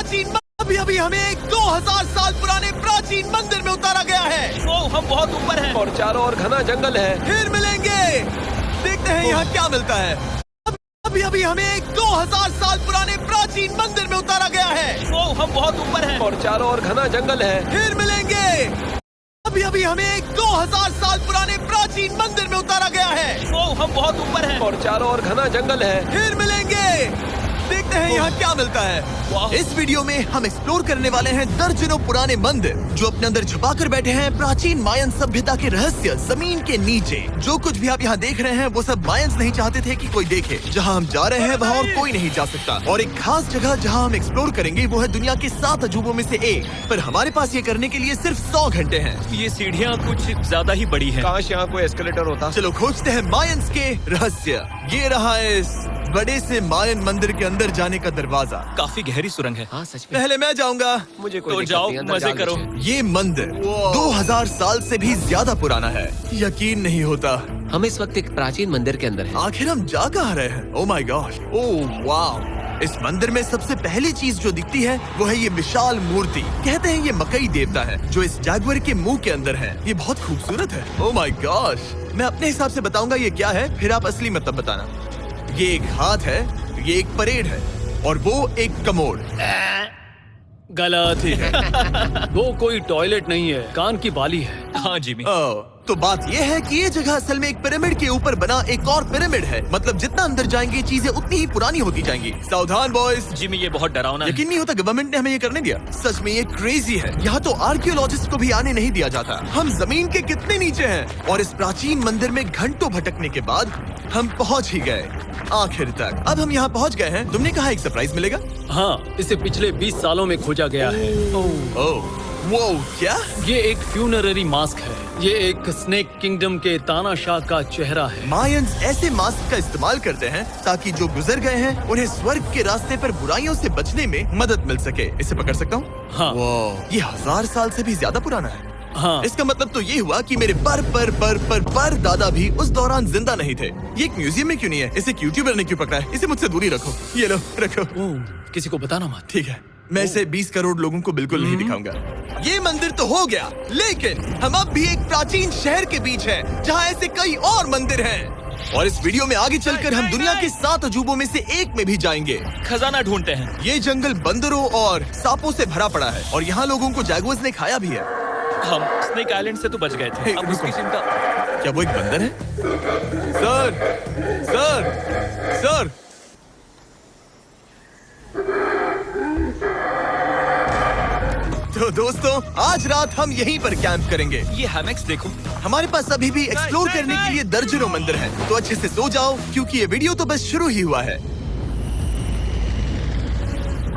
प्राचीन अभी अभी हमें 2000 साल पुराने प्राचीन मंदिर में उतारा गया है। वो हम बहुत ऊपर हैं और चारों ओर घना जंगल है। फिर मिलेंगे, देखते हैं यहाँ क्या मिलता है। अभी अभी हमें 2000 साल पुराने प्राचीन मंदिर में उतारा गया है। वो हम बहुत ऊपर हैं और चारों ओर घना जंगल है। फिर मिलेंगे, अभी अभी हमें 2000 साल पुराने प्राचीन मंदिर में उतारा गया है। वो हम बहुत ऊपर हैं और चारों ओर घना जंगल है। फिर मिलेंगे, देखते हैं यहाँ क्या मिलता है। इस वीडियो में हम एक्सप्लोर करने वाले हैं दर्जनों पुराने मंदिर जो अपने अंदर छुपा कर बैठे हैं प्राचीन मायन सभ्यता के रहस्य जमीन के नीचे। जो कुछ भी आप यहाँ देख रहे हैं वो सब मायंस नहीं चाहते थे कि कोई देखे। जहाँ हम जा रहे हैं वहाँ और कोई नहीं जा सकता। और एक खास जगह जहाँ हम एक्सप्लोर करेंगे वो है दुनिया के 7 अजूबों में से एक। पर हमारे पास ये करने के लिए सिर्फ 100 घंटे हैं। ये सीढ़ियाँ कुछ ज्यादा ही बड़ी हैं। काश यहाँ कोई एस्केलेटर होता। चलो खोजते हैं मायंस के रहस्य। ये रहा है इस बड़े से मायन मंदिर के अंदर जाने का दरवाजा। काफी गहरी सुरंग है। हाँ सच में। पहले मैं जाऊंगा। मुझे कोई तो दिक्कत जाओ, नहीं, अंदर मजे जाओ करो। नीचे। ये मंदिर 2000 साल से भी ज्यादा पुराना है। यकीन नहीं होता, हम इस वक्त एक प्राचीन मंदिर के अंदर हैं। आखिर हम जा कहाँ रहे हैं? ओह माय गॉड, ओह वाव। इस मंदिर में सबसे पहली चीज जो दिखती है वो है ये विशाल मूर्ति। कहते हैं ये मकई देवता है जो इस जैगुआर के मुंह के अंदर है। ये बहुत खूबसूरत है। ओह माय गॉड, मैं अपने हिसाब से बताऊंगा ये क्या है, फिर आप असली मतलब बताना। ये एक हाथ है, ये एक परेड है और वो एक कमोड। गलत ही है। वो कोई टॉयलेट नहीं है, कान की बाली है। हाँ जिमी, तो बात यह है कि ये जगह असल में एक पिरामिड के ऊपर बना एक और पिरामिड है। मतलब जितना अंदर जाएंगे चीजें उतनी ही पुरानी होती जाएंगी। सावधान बॉयज। जिमी ये बहुत डरावना है। यकीन नहीं होता गवर्नमेंट ने हमें ये करने दिया। सच में ये क्रेजी है। यहाँ तो आर्कियोलॉजिस्ट को भी आने नहीं दिया जाता। हम जमीन के कितने नीचे हैं और इस प्राचीन मंदिर में घंटों भटकने के बाद हम पहुँच ही गए आखिर तक। अब हम यहाँ पहुँच गए हैं। तुमने कहा एक सरप्राइज मिलेगा। हाँ, इसे पिछले 20 सालों में खोजा गया है। ओह वो क्या? ये एक फ्यूनररी मास्क है। ये एक स्नेक किंगडम के तानाशाह का चेहरा है। मायंस ऐसे मास्क का इस्तेमाल करते हैं ताकि जो गुजर गए हैं उन्हें स्वर्ग के रास्ते पर बुराइयों से बचने में मदद मिल सके। इसे पकड़ सकता हूँ? हाँ। ये 1000 साल से भी ज्यादा पुराना है। हाँ। इसका मतलब तो ये हुआ कि मेरे पर दादा भी उस दौरान जिंदा नहीं थे। ये एक म्यूजियम में क्यों नहीं है? इसे यूट्यूबर ने क्यों पकड़ा है? इसे मुझसे दूरी रखो। ये लो रखो। किसी को बताना मत। ठीक है, मैं इसे 20 करोड़ लोगों को बिल्कुल नहीं दिखाऊंगा। ये मंदिर तो हो गया, लेकिन हम अब भी एक प्राचीन शहर के बीच हैं, जहाँ ऐसे कई और मंदिर हैं। और इस वीडियो में आगे चलकर हम दुनिया के 7 अजूबों में से एक में भी जाएंगे। खजाना ढूंढते हैं। ये जंगल बंदरों और सांपों से भरा पड़ा है और यहाँ लोगों को जैगुआर्स ने खाया भी है। हम स्नेक आइलैंड से तो बच गए थे। हे, अब उसकी रुको। चिंता। क्या वो एक बंदर है? Sir, sir, sir. तो दोस्तों आज रात हम यहीं पर कैंप करेंगे। ये हैमक्स देखो। हमारे पास अभी भी एक्सप्लोर करने के लिए दर्जनों मंदिर हैं। तो अच्छे से सो जाओ क्योंकि ये वीडियो तो बस शुरू ही हुआ है।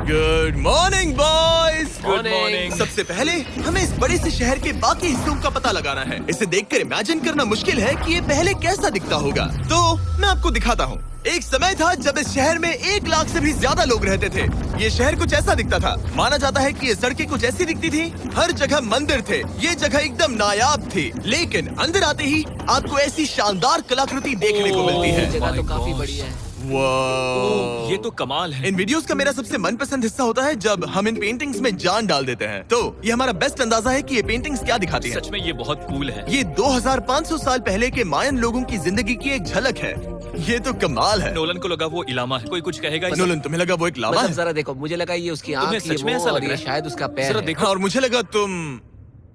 Good morning boys. Good morning. सबसे पहले हमें इस बड़े से शहर के बाकी हिस्सों का पता लगाना है। इसे देखकर इमेजिन करना मुश्किल है कि ये पहले कैसा दिखता होगा। तो मैं आपको दिखाता हूँ। एक समय था जब इस शहर में 1 लाख से भी ज्यादा लोग रहते थे। ये शहर कुछ ऐसा दिखता था। माना जाता है कि ये सड़कें कुछ ऐसी दिखती थी। हर जगह मंदिर थे। ये जगह एकदम नायाब थी। लेकिन अंदर आते ही आपको ऐसी शानदार कलाकृति देखने को मिलती है। जगह तो काफी बड़ी है। वाह, ये तो कमाल है। इन वीडियोस का मेरा सबसे मनपसंद हिस्सा होता है जब हम इन पेंटिंग्स में जान डाल देते हैं। तो ये हमारा बेस्ट अंदाजा है कि ये पेंटिंग्स क्या दिखाती हैं। सच में ये बहुत कूल है। ये 2500 साल पहले के मायन लोगों की जिंदगी की एक झलक है। ये तो कमाल है। नोलन को लगा वो इलामा है। कोई कुछ कहेगा इसे? नोलन, तुम्हें लगा वो एक लावा मतलब है? जरा देखो, मुझे लगा ये उसकी तुम्हें आँख, सच में ये ऐसा मुंह लग और रहा ये है? शायद उसका पैर जरा है। देखो। और मुझे लगा तुम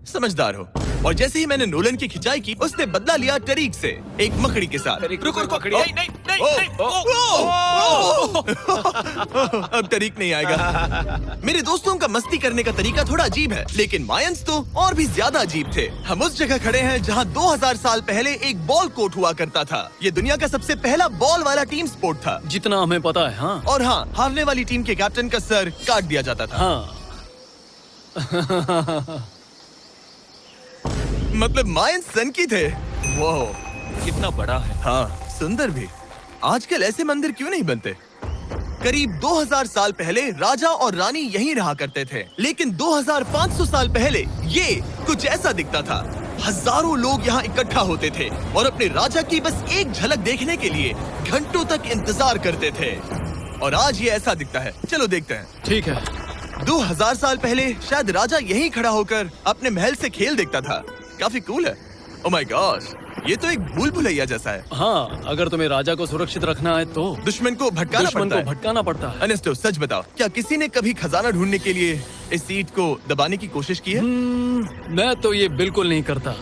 समझदार हो। और जैसे ही मैंने नोलन की खिंचाई की, उसने बदला लिया टरीक से, एक मकड़ी के साथ। रुको रुको। ओ, नहीं नहीं नहीं ओ, नहीं। ओ, अब तरीक नहीं आएगा। मेरे दोस्तों का मस्ती करने का तरीका थोड़ा अजीब है, लेकिन मायंस तो और भी ज्यादा अजीब थे। हम उस जगह खड़े हैं जहां 2000 साल पहले एक बॉल कोर्ट हुआ करता था। ये दुनिया का सबसे पहला बॉल वाला टीम स्पोर्ट था। जितना हमें पता है। हाँ। और हाँ, हारने वाली टीम के कैप्टन का सर काट दिया जाता था। हाँ। मतलब मायंस सन की थे। वो कितना बड़ा है। हाँ, सुंदर भी। आजकल ऐसे मंदिर क्यों नहीं बनते? करीब 2000 साल पहले राजा और रानी यहीं रहा करते थे, लेकिन 2500 साल पहले ये कुछ ऐसा दिखता था। हजारों लोग यहाँ इकट्ठा होते थे और अपने राजा की बस एक झलक देखने के लिए घंटों तक इंतजार करते थे। और आज ये ऐसा दिखता है। चलो देखते हैं। ठीक है। 2000 साल पहले शायद राजा यहीं खड़ा होकर अपने महल से खेल देखता था। काफी कूल है। ओह माय गॉड, ये तो एक भूल भुलैया जैसा है। हाँ, अगर तुम्हें राजा को सुरक्षित रखना है तो दुश्मन को भटकाना पड़ता है। भटकाना पड़ता है। अनेस्टो, सच बताओ, क्या किसी ने कभी खजाना ढूंढने के लिए इस सीट को दबाने की कोशिश की है? मैं तो ये बिल्कुल नहीं करता।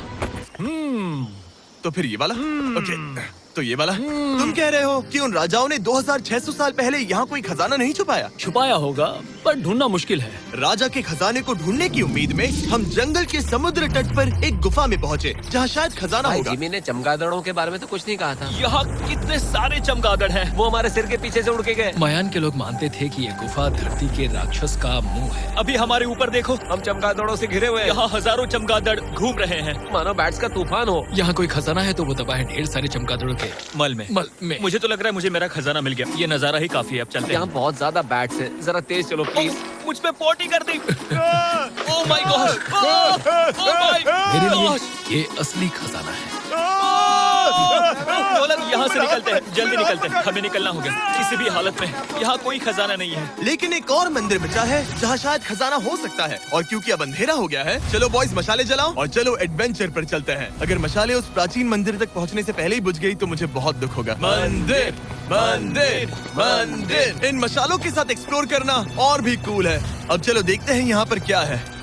तो फिर ये वाला? ओके, तो ये वाला? तुम कह रहे हो कि उन राजाओं ने 2600 साल पहले यहाँ कोई खजाना नहीं छुपाया? छुपाया होगा, पर ढूंढना मुश्किल है। राजा के खजाने को ढूंढने की उम्मीद में हम जंगल के समुद्र तट पर एक गुफा में पहुँचे, जहाँ शायद खजाना भाई होगा। जिमी ने चमगादड़ों के बारे में तो कुछ नहीं कहा था। यहाँ कितने सारे चमगादड़ हैं। वो हमारे सिर के पीछे से उड़ के गए। मायान के लोग मानते थे कि ये गुफा धरती के राक्षस का मुंह है। अभी हमारे ऊपर देखो, हम चमगादड़ों से घिरे हुए हैं। यहाँ हजारों चमगादड़ घूम रहे हैं। मानो बैट्स का तूफान हो। यहाँ कोई खजाना है तो वो दबा है ढेर सारे चमगादड़ों के मल में। में। मुझे तो लग रहा है मुझे मेरा खजाना मिल गया। ये नजारा ही काफी है। अब चलते यहाँ हैं। बहुत ज्यादा बैट्स हैं। जरा तेज चलो प्लीज। मुझ पे पोटी कर दी। Oh my god, oh my मेरे लिए गॉड। ये असली खजाना है। नोलन, यहाँ से निकलते हैं, जल्दी निकलते हैं। हमें निकलना होगा किसी भी हालत में। यहाँ कोई खजाना नहीं है। लेकिन एक और मंदिर बचा है जहाँ शायद खजाना हो सकता है। और क्योंकि अब अंधेरा हो गया है, चलो बॉयज मशाले जलाओ और चलो एडवेंचर पर चलते हैं। अगर मशाले उस प्राचीन मंदिर तक पहुँचने से पहले ही बुझ गई तो मुझे बहुत दुख होगा। मंदिर, मंदिर, मंदिर। इन मशालों के साथ एक्सप्लोर करना और भी कूल है। अब चलो देखते हैं यहाँ पर क्या है।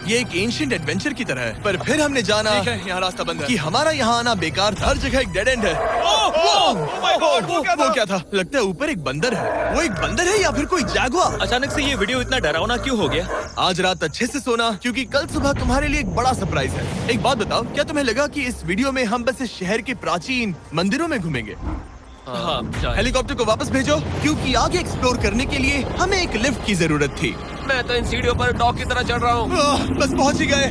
ये एक एंशिएंट एडवेंचर की तरह है, पर फिर हमने जाना ठीक है, यहाँ रास्ता बंद है। कि हमारा यहाँ आना बेकार था। हर जगह एक डेड एंड है। वो क्या था? लगता है ऊपर एक बंदर है। वो एक बंदर है या फिर कोई जैगुआर? अचानक से ये वीडियो इतना डरावना क्यों हो गया? आज रात अच्छे से सोना, क्योंकि कल सुबह तुम्हारे लिए एक बड़ा सरप्राइज है। एक बात बताओ, क्या तुम्हें लगा कि इस वीडियो में हम बस इस शहर के प्राचीन मंदिरों में घूमेंगे? हाँ, शायद। हेलीकॉप्टर को वापस भेजो, क्योंकि आगे एक्सप्लोर करने के लिए हमें एक लिफ्ट की जरूरत थी। मैं तो इन सीढ़ियों पर डॉग की तरह चढ़ रहा हूँ। बस पहुंच ही गए।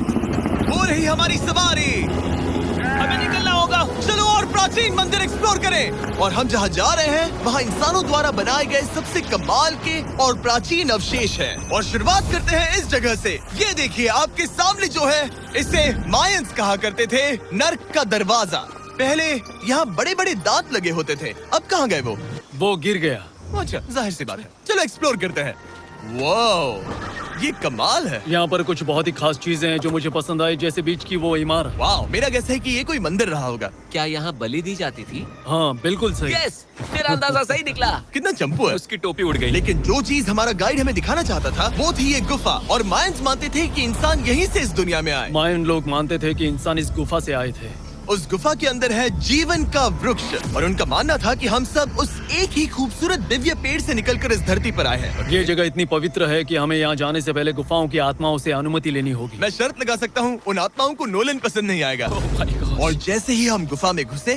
हो रही हमारी सवारी। हमें निकलना होगा। चलो और प्राचीन मंदिर एक्सप्लोर करें। और हम जहाँ जा रहे हैं वहाँ इंसानों द्वारा बनाए गए सबसे कमाल के और प्राचीन अवशेष हैं। और शुरुआत करते हैं इस जगह से। ये देखिए आपके सामने जो है, इसे मायंस कहा करते थे नर्क का दरवाजा। पहले यहाँ बड़े बड़े दांत लगे होते थे, अब कहाँ गए वो गिर गया। अच्छा, जाहिर सी बात है। चलो एक्सप्लोर करते हैं। वाओ, ये कमाल है। यहाँ पर कुछ बहुत ही खास चीजें हैं जो मुझे पसंद आई, जैसे बीच की वो इमारत। वाओ, मेरा गैस है कि ये कोई मंदिर रहा होगा। क्या यहाँ बलि दी जाती थी? हाँ, बिल्कुल सही। यस, मेरा अंदाजा सही निकला। कितना चंपू है। उसकी टोपी उड़ गई। लेकिन जो चीज हमारा गाइड हमें दिखाना चाहता था वो थी ये गुफा। और मायंस मानते थे कि इंसान यहीं से इस दुनिया में आए। मायन लोग मानते थे कि इंसान इस गुफा से आए थे। उस गुफा के अंदर है जीवन का वृक्ष। और उनका मानना था कि हम सब उस एक ही खूबसूरत दिव्य पेड़ से निकलकर इस धरती पर आए हैं। ये जगह इतनी पवित्र है कि हमें यहाँ जाने से पहले गुफाओं की आत्माओं से अनुमति लेनी होगी। मैं शर्त लगा सकता हूँ उन आत्माओं को नोलन पसंद नहीं आएगा। ओह माय गॉड। और जैसे ही हम गुफा में घुसे,